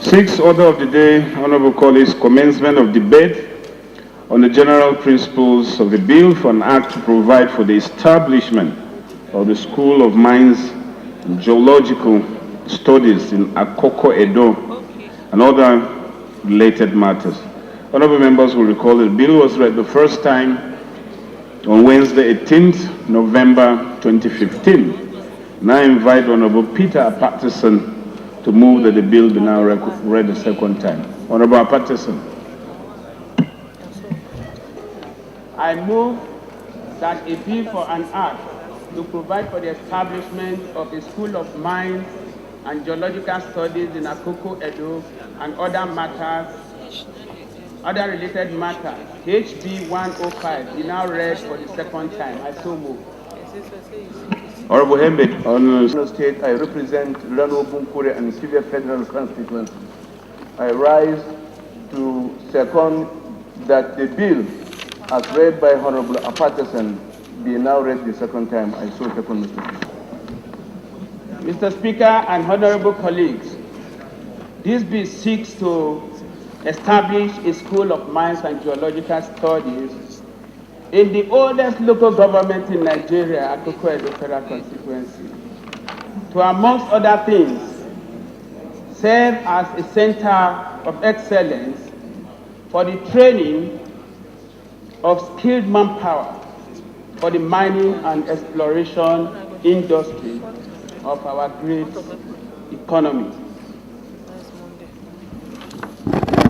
Sixth order of the day, honorable colleagues, commencement of debate on the general principles of the bill for an act to provide for the establishment of the School of Mines and Geological Studies in Akoko, Edo, and other related matters. Honorable members will recall that the bill was read the first time on Wednesday, 18th November 2015. Now I invite Honorable Peter Akpatason to move that the bill be now read a second time. Honorable Akpatason. I move that a bill for an act to provide for the establishment of a School of Mines and Geological Studies in Akoko, Edo, and other related matters, HB 105, be now read for the second time. I so move. Honorable Hembe. On State, I represent Rano Bunkure and Sivia Federal Constituency. I rise to second that the bill, as read by Honorable Akpatason, be now read the second time. I so second, Mr. Speaker. Mr. Speaker and honorable colleagues, this bill seeks to establish a School of Mines and Geological Studies in the oldest local government in Nigeria, Akoko Edo Federal Constituency, to, amongst other things, serve as a center of excellence for the training of skilled manpower for the mining and exploration industry of our great economy.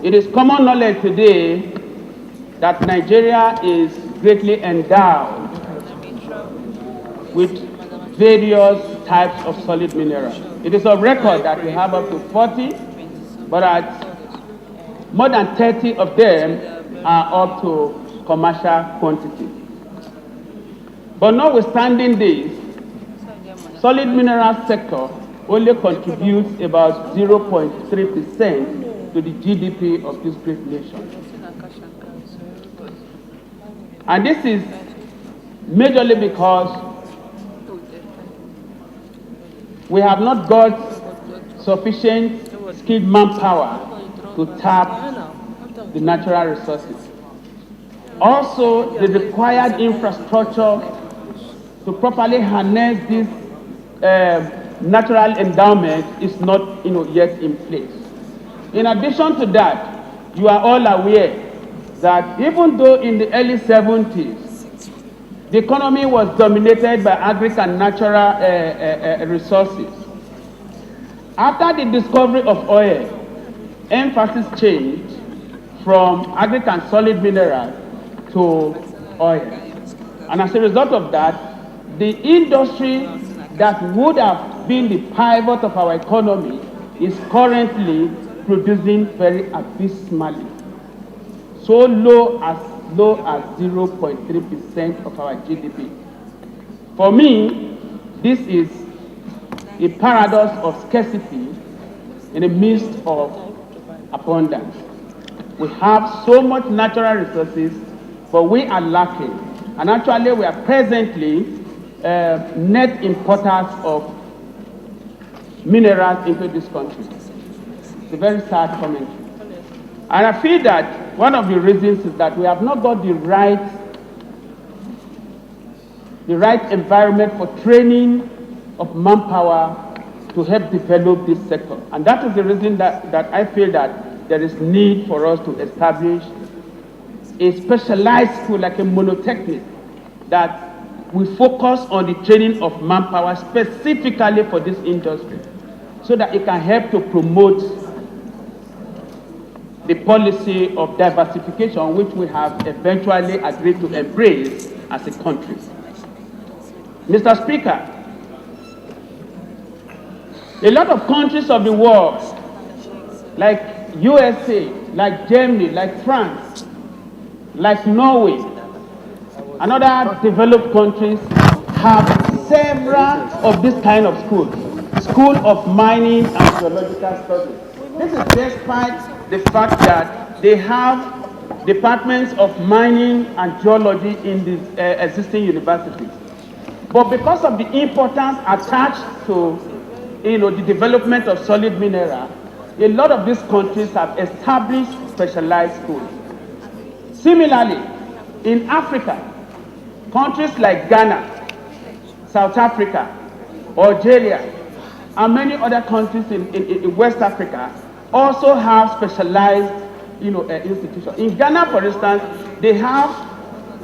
It is common knowledge today that Nigeria is greatly endowed with various types of solid minerals. It is a record that we have up to 40, but more than 30 of them are up to commercial quantity. But notwithstanding this, solid mineral sector only contributes about 0.3% to the GDP of this great nation. And this is majorly because we have not got sufficient skilled manpower to tap the natural resources. Also, the required infrastructure to properly harness this natural endowment is not yet in place. In addition to that, you are all aware that even though in the early 70s, the economy was dominated by agric and natural resources, after the discovery of oil, emphasis changed from agric and solid minerals to oil. And as a result of that, the industry that would have been the pivot of our economy is currently producing very abysmally, so low as 0.3% of our GDP. For me, this is a paradox of scarcity in the midst of abundance. We have so much natural resources, but we are lacking. And actually, we are presently net importers of minerals into this country. It's a very sad commentary. And I feel that one of the reasons is that we have not got the right environment for training of manpower to help develop this sector. And that is the reason that I feel that there is need for us to establish a specialized school, like a monotechnic, that we focus on the training of manpower specifically for this industry, so that it can help to promote the policy of diversification, which we have eventually agreed to embrace as a country. Mr. Speaker, a lot of countries of the world, like USA, like Germany, like France, like Norway, and other developed countries have several of this kind of schools, School of Mining and Geological Studies. This is despite the fact that they have departments of mining and geology in the existing universities. But because of the importance attached to the development of solid mineral, a lot of these countries have established specialized schools. Similarly, in Africa, countries like Ghana, South Africa, Algeria, and many other countries in West Africa also have specialized institutions. In Ghana, for instance, they have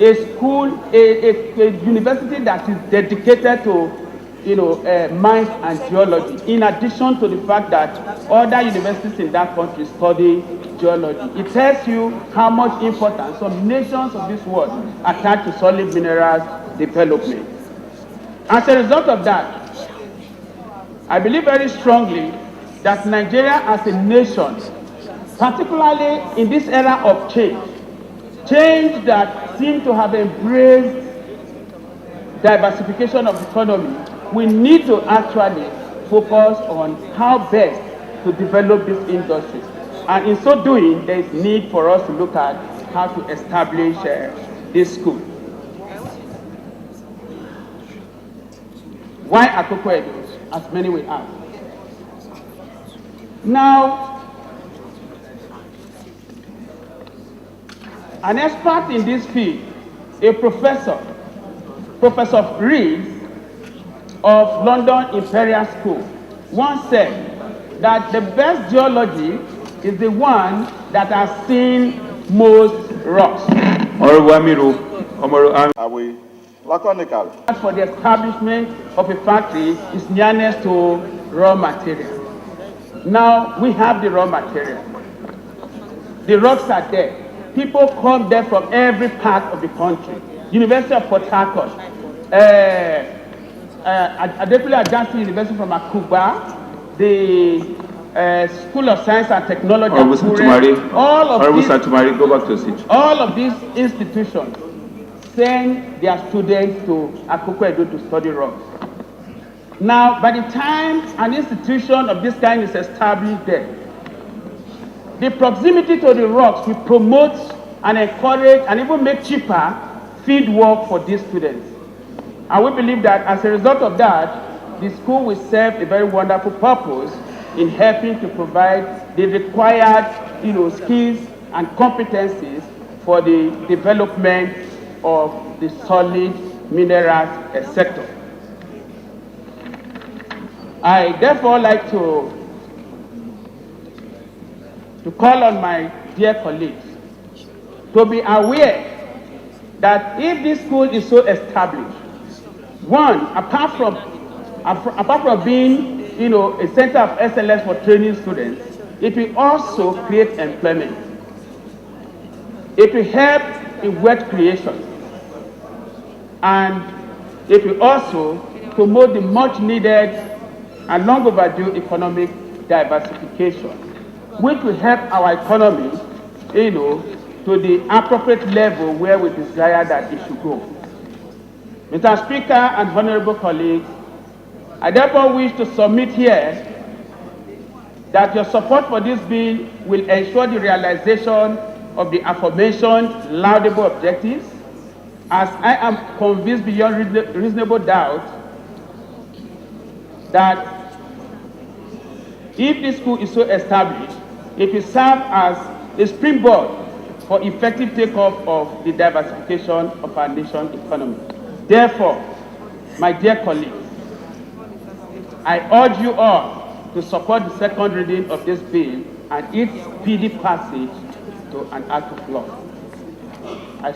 a school, a university that is dedicated to mines and geology, in addition to the fact that other universities in that country study geology. It tells you how much importance some nations of this world attach to solid minerals development. As a result of that, I believe very strongly that Nigeria as a nation, particularly in this era of change that seems to have embraced diversification of the economy, we need to actually focus on how best to develop these industries. And in so doing, there is need for us to look at how to establish this school. Why Akoko Edo, as many will ask? Now, an expert in this field, a Professor Rees of London Imperial School, once said that the best geology is the one that has seen most rocks. For the establishment of a factory is nearness to raw material. Now we have the raw material. The rocks are there. People come there from every part of the country. University of Port Harcourt, Adekunle Ajasin University from Akuba, the School of Science and Technology, all of these institutions send their students to Akoko Edo to study rocks. Now, by the time an institution of this kind is established there, the proximity to the rocks will promote and encourage and even make cheaper field work for these students. And we believe that as a result of that, the school will serve a very wonderful purpose in helping to provide the required skills and competencies for the development of the solid minerals sector. I therefore like to call on my dear colleagues to be aware that if this school is so established, one, apart from being a center of excellence for training students, it will also create employment. It will help in wealth creation, and it will also promote the much needed and long overdue economic diversification, which will help our economy, to the appropriate level where we desire that it should go. Mr. Speaker and honorable colleagues, I therefore wish to submit here that your support for this bill will ensure the realization of the aforementioned laudable objectives, as I am convinced beyond reasonable doubt that if this school is so established, it will serve as a springboard for effective takeoff of the diversification of our nation's economy. Therefore, my dear colleagues, I urge you all to support the second reading of this bill and its speedy passage to an act of law. I